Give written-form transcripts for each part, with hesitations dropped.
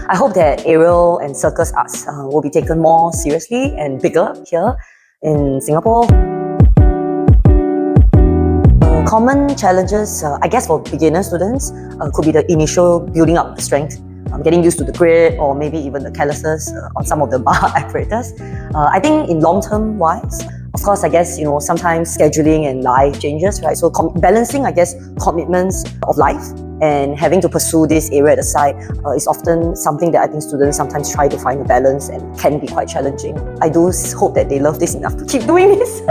I hope that aerial and circus arts will be taken more seriously and bigger here in Singapore. Common challenges, I guess for beginner students, could be the initial building up the strength, getting used to the grip or maybe even the calluses on some of the bar apparatus. I think in long-term wise, of course, I guess, sometimes scheduling and life changes, right? So balancing, I guess, commitments of life and having to pursue this area at the side is often something that I think students sometimes try to find a balance and can be quite challenging. I do hope that they love this enough to keep doing this.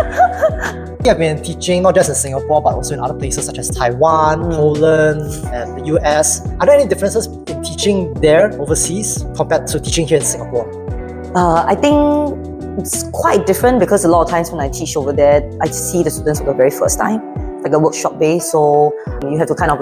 I've been teaching not just in Singapore but also in other places such as Taiwan, Poland, and the US. Are there any differences in teaching there overseas compared to teaching here in Singapore? I think it's quite different because a lot of times when I teach over there, I see the students for the very first time, like a workshop base. So you have to kind of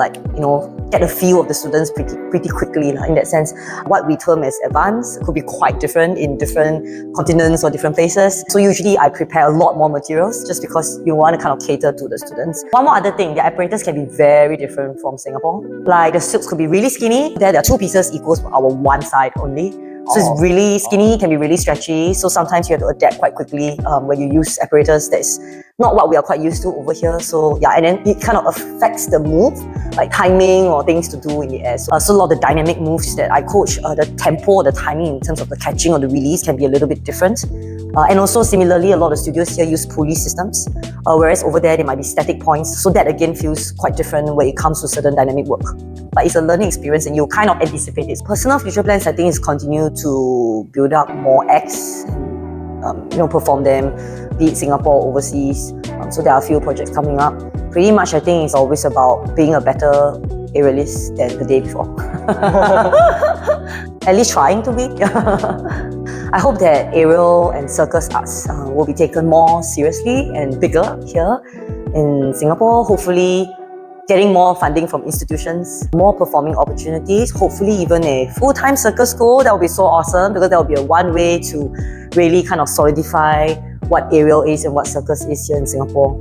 get a feel of the students pretty quickly. In that sense, what we term as advanced could be quite different in different continents or different places. So usually I prepare a lot more materials just because you want to kind of cater to the students. One more other thing, the apparatus can be very different from Singapore. Like the silks could be really skinny. There are two pieces equals our one side only. So it's really skinny, can be really stretchy. So sometimes you have to adapt quite quickly when you use apparatus that's not what we are quite used to over here. So yeah, and then it kind of affects the move, like timing or things to do in the air. So a lot of the dynamic moves that I coach, the tempo, the timing in terms of the catching or the release can be a little bit different. And also similarly, a lot of studios here use pulley systems, whereas over there, there might be static points. So that again feels quite different when it comes to certain dynamic work. But it's a learning experience and you kind of anticipate it. Personal future plans, I think, is continue to build up more acts and perform them, be it Singapore or overseas. So there are a few projects coming up. Pretty much, I think it's always about being a better aerialist than the day before. At least trying to be. I hope that aerial and circus arts will be taken more seriously and bigger here in Singapore. Hopefully, getting more funding from institutions, more performing opportunities, hopefully even a full-time circus school. That would be so awesome because that would be one way to really kind of solidify what aerial is and what circus is here in Singapore.